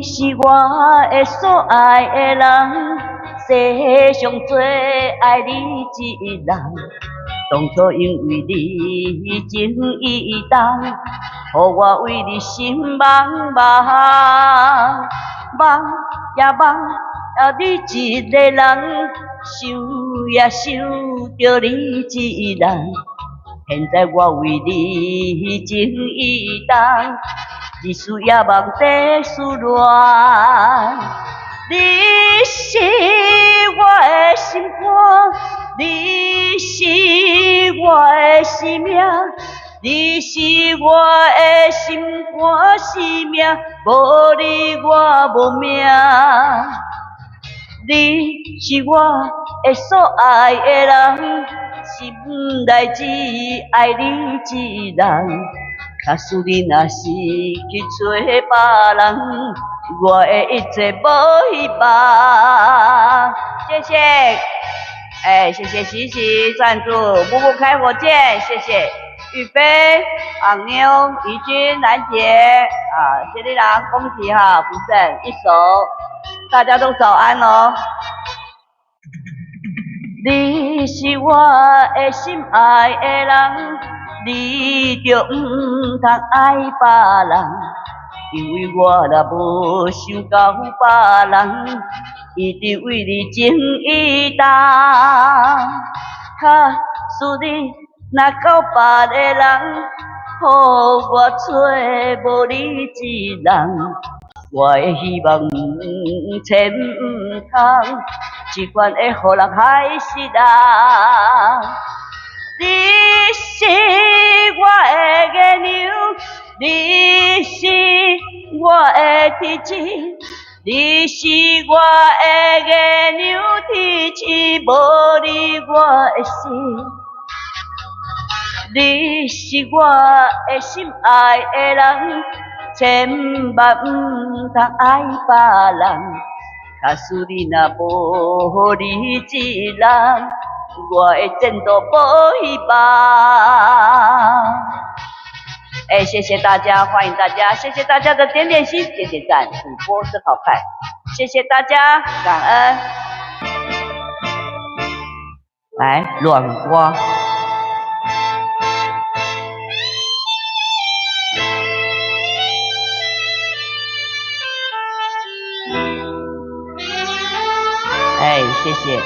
是我的所爱的人，世上最爱你一人。当初因为你情意重，予我为你心茫茫，茫也茫你一个人，想也想着你一人。现在我为你情意重，日思夜梦在思恋。你是我的心肝，你是我的生命，你是我的心肝生命，无你我无命。你是我的所爱的人，心内只爱你一人。假使你若是去找别人，我的一切无希望。谢谢，谢谢西西赞助，步步开火箭，谢谢玉飞、昂妞、怡君、兰姐谢丽郎，恭喜哈，福胜一首，大家都早安哦。你是我的心爱的人，你就唔通爱别人，因为我若无想到别人，一直为你情意重。假使你若到别个人，予我找无你一人，我的希望千唔通。只管会予人害死人。你是我的月亮，你是我的天星，你是我的月亮天星，无你我会死。你是我的心爱的人，千万唔通爱别人。假使你若无你一人，我的前途无希望。谢谢大家，欢迎大家，谢谢大家的点点心，点点赞，主播真好看，谢谢大家，感恩。来，软瓜。谢谢。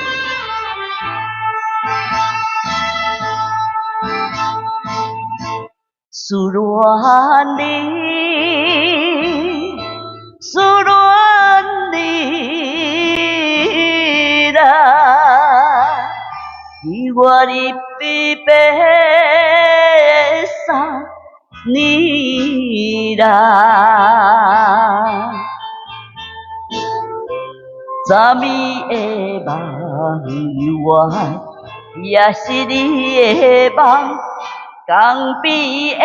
思恋你，思恋你啦，你我的必悲伤你啦。昨暝的梦有我，也是你的梦，江边的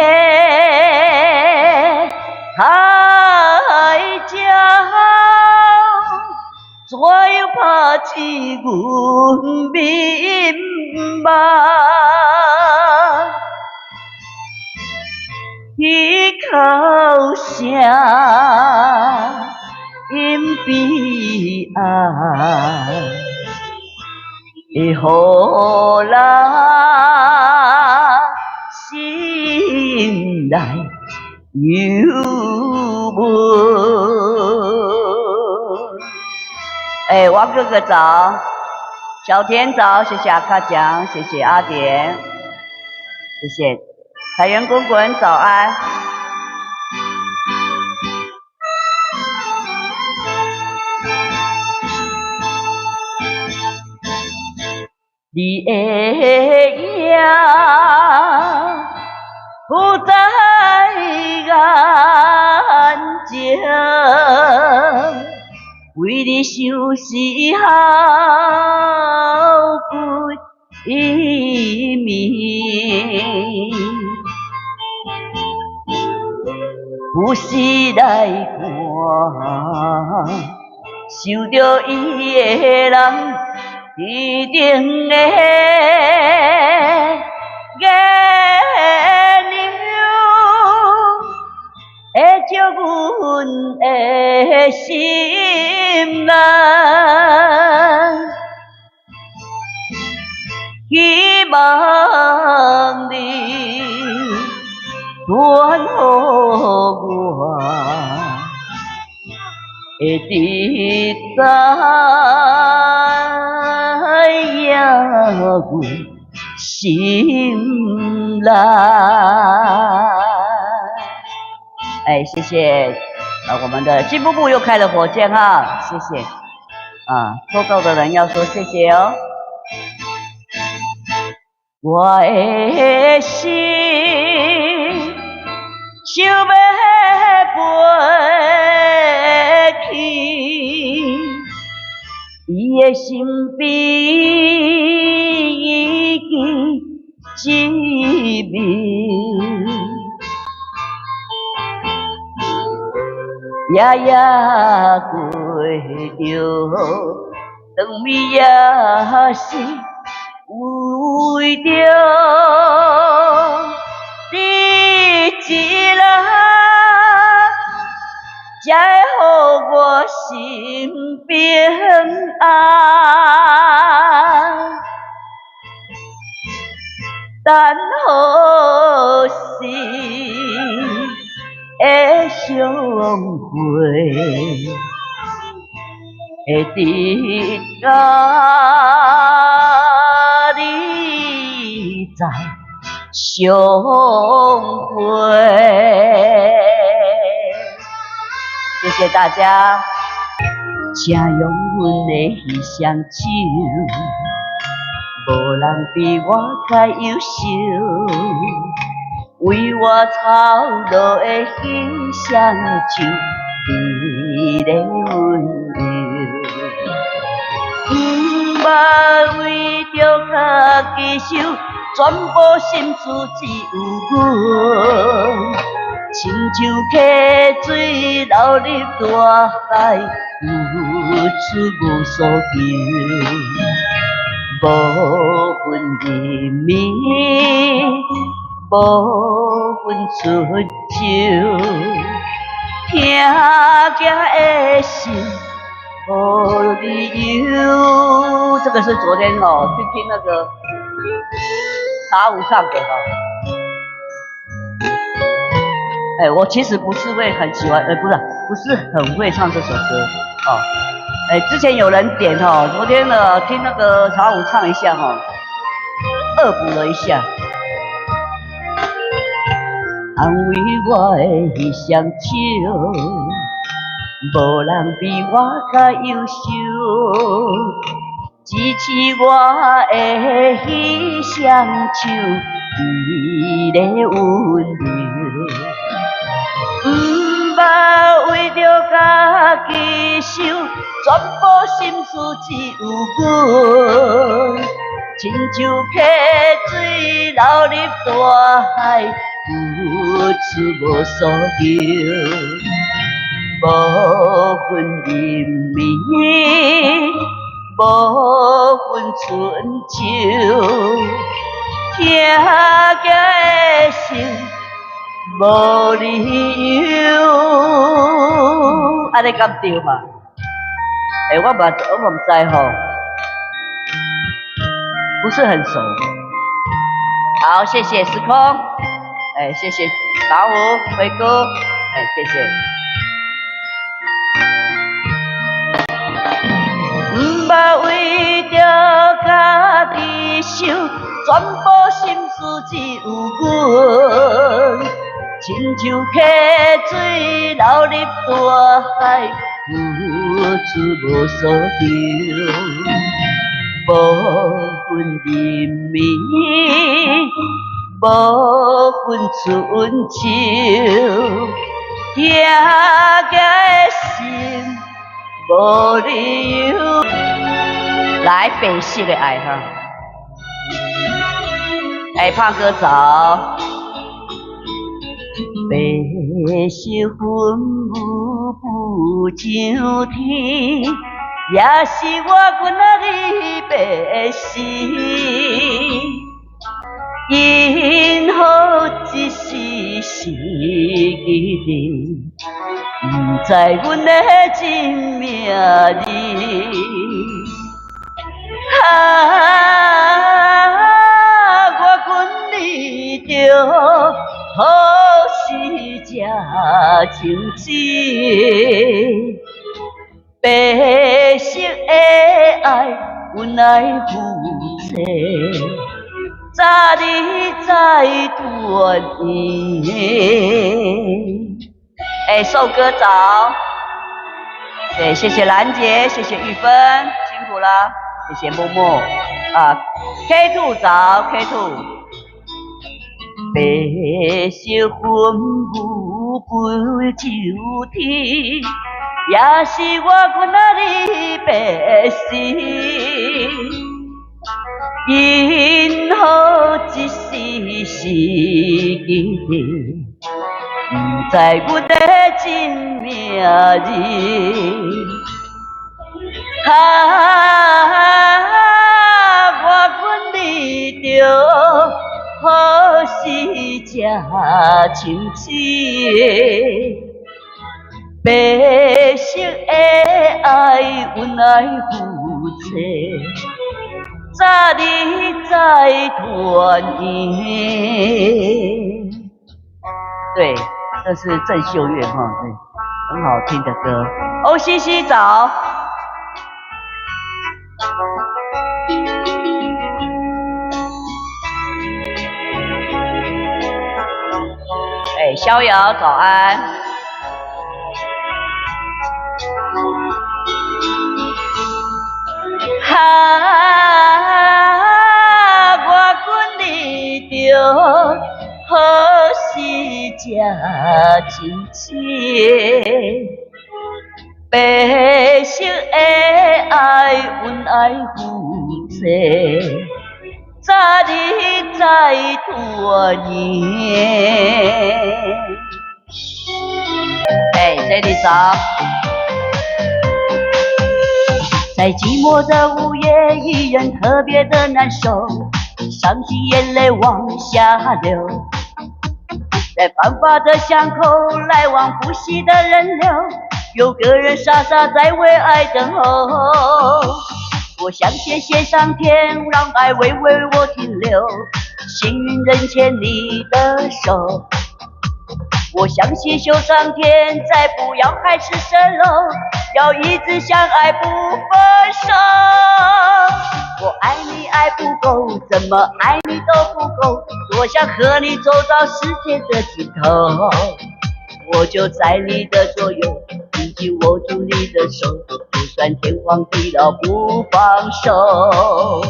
海鸟，怎样拍起阮面目？伊口声。因悲哀会予人心内忧闷。王哥哥早，小田早，谢谢阿卡酱，谢谢阿典，谢谢彩源滚滚早安。你的影浮在眼前，为你想思好几暝，有时来看，想着伊的人。一定的月亮会照阮的心内，希望你传予我，会知知影阮心内。哎，谢谢我们的进步部又开了火箭哈，谢谢抽到的人要说谢谢哦。我的心想要飞去伊的身边，已经一暝。夜夜过着长眠夜时，为着你一人，才会予我心平安。等好时的相会，会知影你在相会。谢谢大家，请用阮的彼双手，无人比我较优秀，为我操劳的彼双手，你的温柔。捌为着家己受，全部心思只有阮。亲像溪水流入大海，付出无所求。无分人面，无分春秋，听行的心无理由。这个是昨天去听那个茶舞唱的我其实不是会很喜欢，不是很会唱这首歌之前有人点昨天听那个茶舞唱一下恶补了一下。安慰我的彼双手，无人比我较优秀，支持我的彼双手，你的温柔。捌为着家己受，全部心思只有阮。亲像溪水流入大海，付出无所求。无分人面，无分春秋，听行的心无理由。安尼敢对嘛？我唔知不是很熟。好，谢谢时空，谢谢老五辉哥，谢谢。不捌为着家己受，全部心思只有阮。亲像溪水流入大海，付出无所求。无分人面，无分春秋，听行的心无理由。来，北系的爱哈，胖哥早。白色云雾不上天，也是我阮仔日白时。因好一时是一日，不知阮的真命字。我困你着好时才清醒，白色的爱，阮来负责。早日再团圆。寿哥早，对，谢谢兰姐，谢谢玉芬，辛苦了，谢谢默默啊 ，K2 早 ，K2。白色云雾飞秋天，也是我阮仔你白丝。因好一时是记，不知阮的真命字。我困你着好时才清醒，白色的爱，阮来负责。早日再团圆。对，这是郑秀月哈，对，很好听的歌。欧西西早。逍遥早安。我困你着好时才清醒，白色的爱，阮爱负责。早日再团圆。这里早。在寂寞的午夜，一人特别的难受，伤心眼泪往下流，在繁华的巷口，来往不息的人流，有个人傻傻在为爱等候。我想谢谢上天，让爱微微我停留，幸运人牵你的手。我相信修上天，再不要海誓蜃楼，要一直相爱不分手。我爱你爱不够，怎么爱你都不够，多想和你走到世界的尽头。我就在你的左右，紧紧握住你的手，就算天荒地老不放手。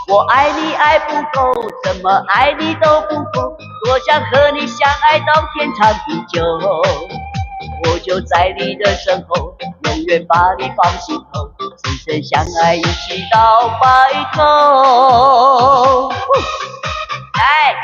我爱你爱不够，怎么爱你都不够，多想和你相爱到天长地久。我就在你的身后，永远把你放心头，深深相爱一起到白头。来。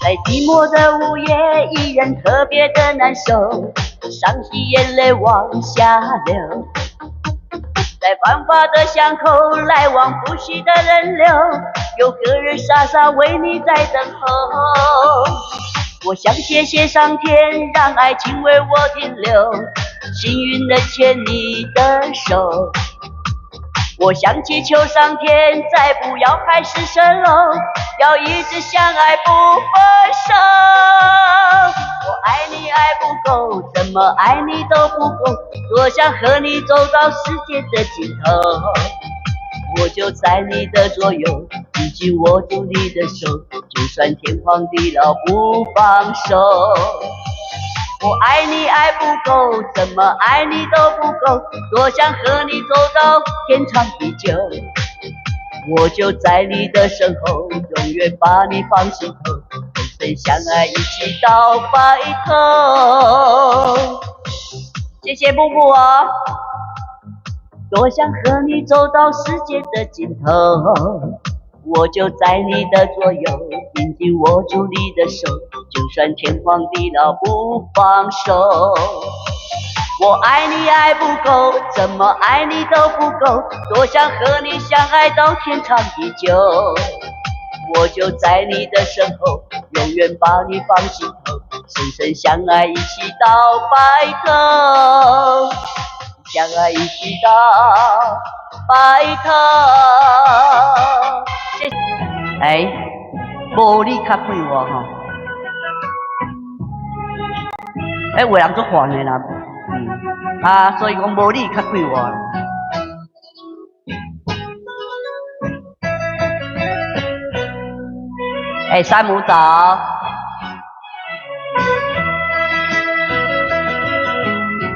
在寂寞的午夜，一人特别的难受，伤心眼泪往下流，在繁华的巷口，来往不息的人流，有个人傻傻为你在等候。我想谢谢上天，让爱情为我停留，幸运能牵你的手。我想祈求上天，再不要海誓蜃楼，要一直相爱不分手。我爱你爱不够，怎么爱你都不够，多想和你走到世界的尽头。我就在你的左右，紧紧握住你的手，就算天荒地老不放手。我爱你爱不够，怎么爱你都不够，多想和你走到天长地久。我就在你的身后，永远把你放心头，深深相爱一起到白头。谢谢谢布布哦。多想和你走到世界的尽头，我就在你的左右，紧紧握住你的手，就算天荒地老不放手。我爱你爱不够，怎么爱你都不够，多想和你相爱到天长地久。我就在你的身后，永远把你放心头，深深相爱一起到白头，相爱一起到白头。谢谢。哎，无你较快活吼。哎，有人做烦的啦。所以讲无你较快活。山姆早。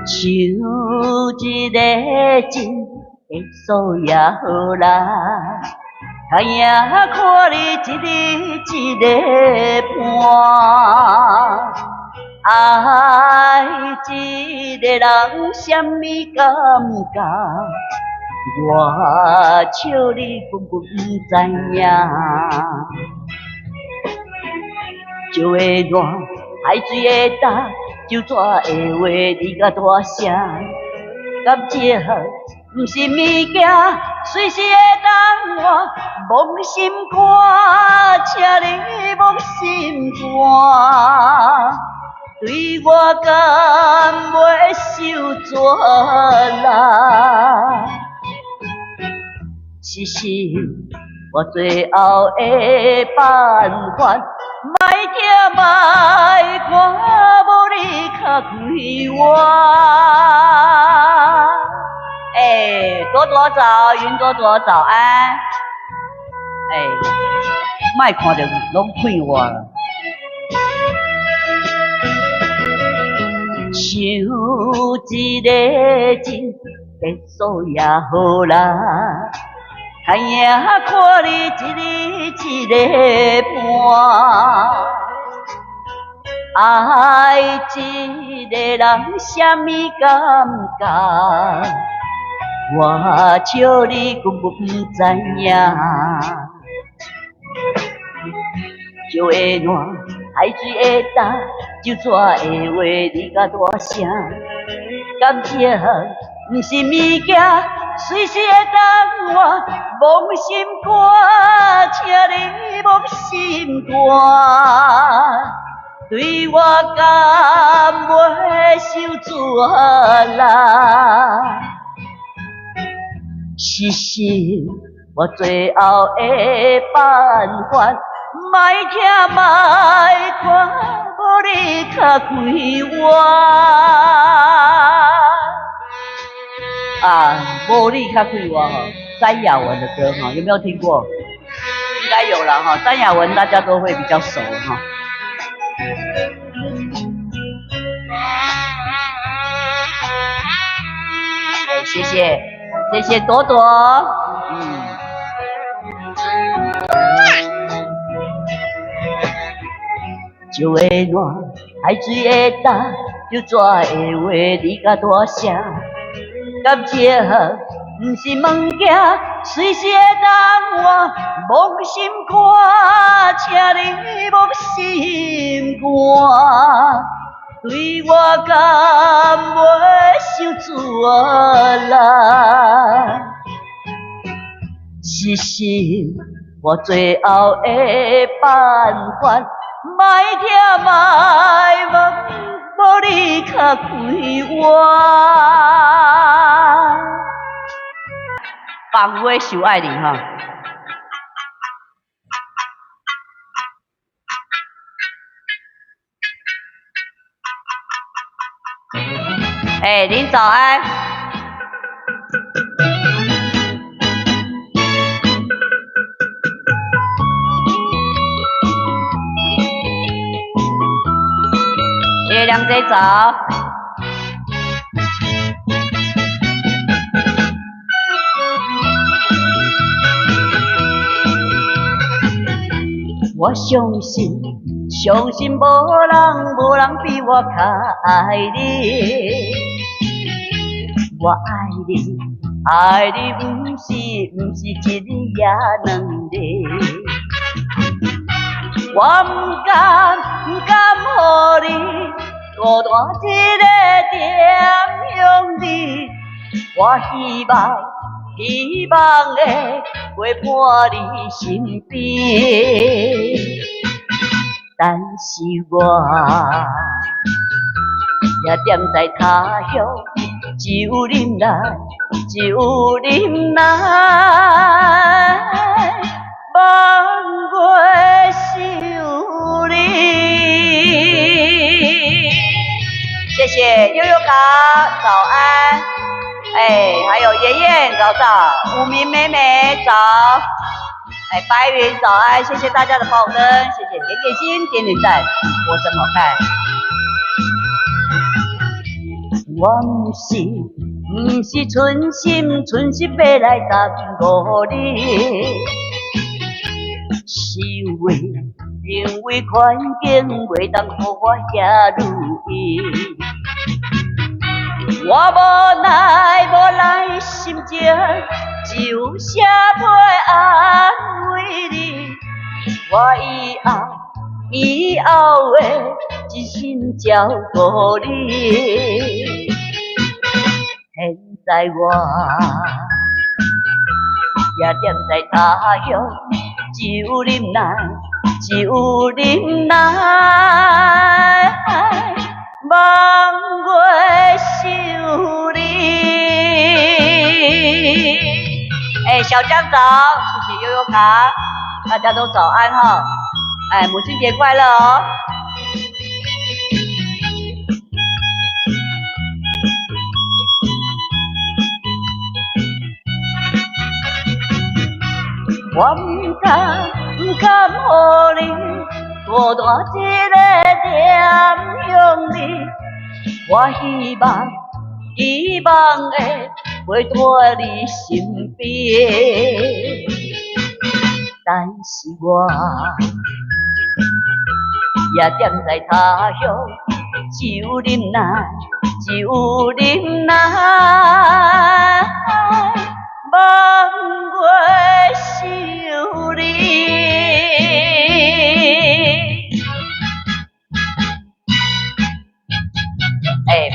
像一个真会数也好啦，看也看你一日一个伴。爱一个人什么感觉？我笑你根本不知影。就会烂，海水会干，就怎会话你甲大声？感情不是物件，随时会当我忘心肝，请你忘心肝。对我敢袂受折啦？是我最后的办法。莫听莫看，无你较快活。朵朵早，云朵朵早安。莫看着拢快活了。像一个真结束也好啦。看也看你一日一个伴，爱一个人什么感觉？我笑你根本不知影。就会烂，海水会干，就怎会话你甲大声？感情不是物件，随时会当我忘心肝，请你忘心肝。对我敢袂受折啦？是我最后的办法。莫听莫看，无你较快活。无你较快活哈，詹雅文的歌哈，有没有听过？应该有了哈，詹雅文大家都会比较熟哈。谢谢朵朵，就会烂，海水会干，就怎会话你甲大声？感情不是物件，随时会当我忘心肝，请你忘心肝。对我敢袂受折啦？是我最后的办法。莫听莫问，无你较快活。放尾受爱你哈。您早安。梁姐早。我相信无人比我较爱你。我爱你，爱你不是一日也两日。我不甘予你孤单一个踮向你，我希望会陪伴你身边，但是我也踮在他乡，只有忍耐，望月想你。谢谢悠悠卡，早安。还有妍妍早早，无名妹妹早，白云早安，谢谢大家的爆灯，谢谢点点心，点点赞，我真好看。我不是存心要来耽误你，是因为环境袂当予我遐如意。我无奈心情，只有写批安慰你。我以后会真心照顾你。现在我也踮在他乡，只有忍耐，望月想你。小江早，谢谢悠悠卡，大家都早安哈。母亲节快乐哦！我不甘予你孤单一个踮向你，我希望会陪伴你身边，但是我也踮在他乡，只有忍耐，望月想你。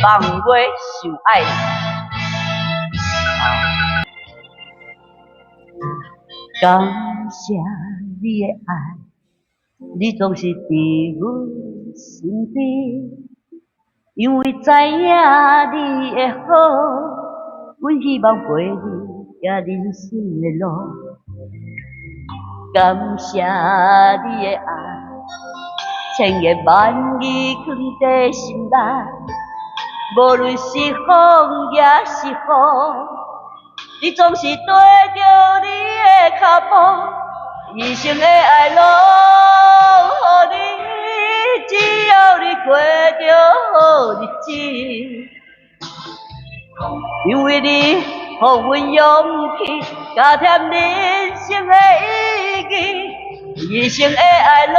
望月想爱你。感谢你的爱，你总是伫阮身边，因为知影你的好，阮希望陪你行人生的路。感谢你的爱，千言万语藏在心内，无论是风也是雨，你总是跟着你的脚步，一生的爱拢予你，只要你过着好日子，因为你予阮勇气，加添人生的意义，一生的爱拢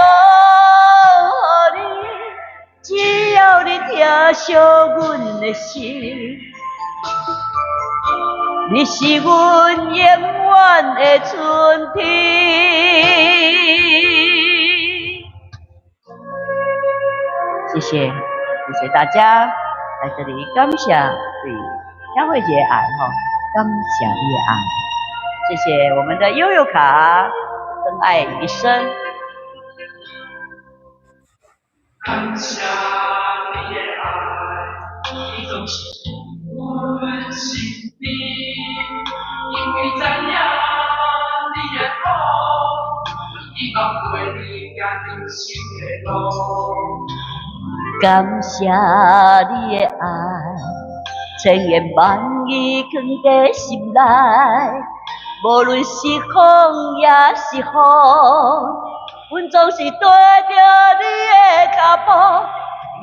予你，只要你疼惜阮的心。你是阮永远的春天。谢谢大家在这里感谢对江慧姐的爱感谢你的爱，谢谢我们的悠悠卡，真爱一生。感谢你的爱，你总是阮心边，因为知影你的好，希望陪你行人生的路。感谢你的爱，千言万语藏在心内，无论是风也是雨，阮总是跟着你的脚步，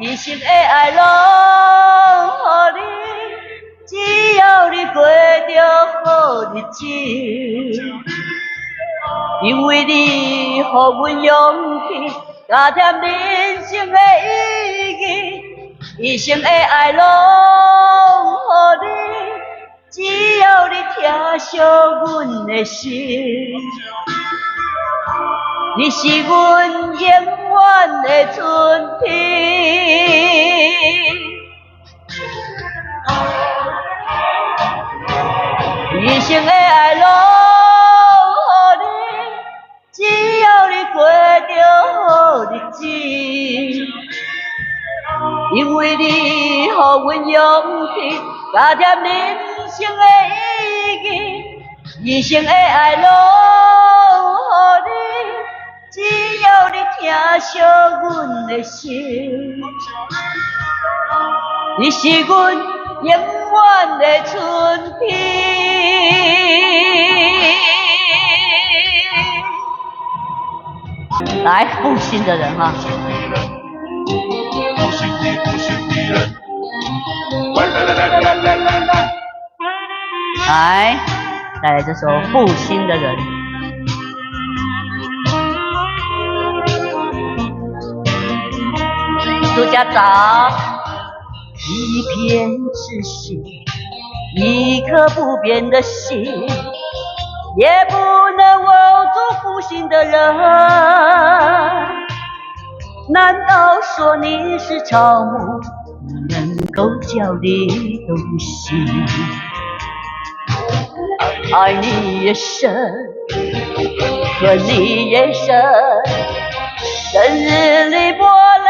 一生的爱拢予你，只要你过着好日子，因为你予阮勇气，加添人生的意义，一生的爱拢予你，只要你疼惜阮的心，你是阮永远的春天。一生的爱拢予你，只要你过着好日子，因为你予阮勇气，加添人生的意义。一生的爱拢予你，只要你疼惜阮的心，你是阮永远的春天。来，负心的人哈。来，带来这首《负心的人》。朱家早，一片痴心，一颗不变的心，也不能握住负心的人。难道说你是草木不能够交的东西？爱你也深，恨你也深，生日里抹泪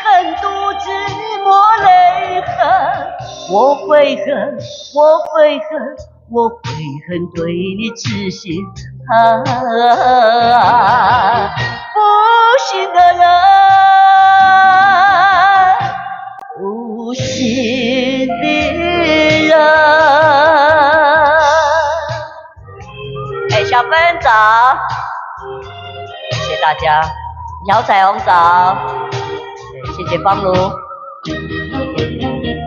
痕，独自抹泪痕。我会恨，我会恨，我会恨对你痴心。负心的人，负心的人。小芬早，谢谢大家。小彩虹早，谢谢方如。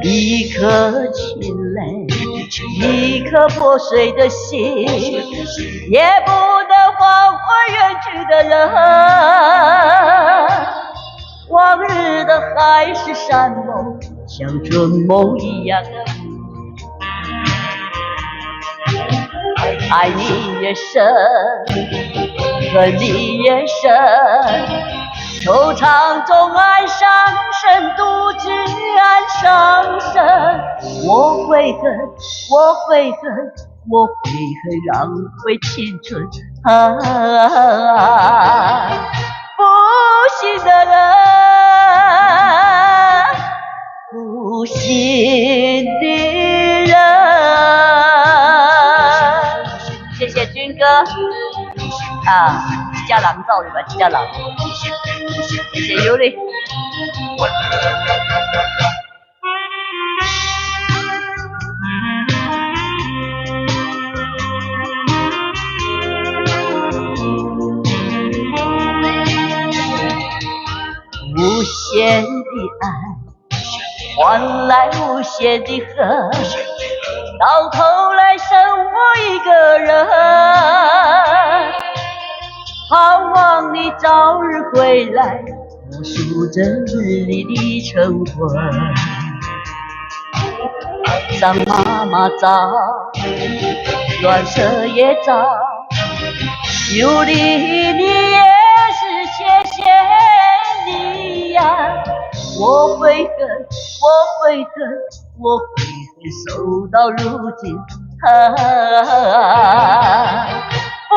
一颗清泪，一颗破碎的心，也不能换回远去的人。往日的海誓山盟，像春梦一样。爱你也深，恨你也深，惆怅中爱上深，独自爱上深。我会恨，我会恨，我会恨，浪费青春。负心的人，负心的人。谢谢军哥啊，一家人走入来，一家人。谢谢尤里。无限的爱换来无限的恨，到头来剩我一个人。盼望你早日回来，朴素着日里的晨昏。张妈妈早，乱舍也早，有你你也是谢谢你呀。我会恨，我会恨，我会恨，守到如今。负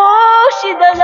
心的人。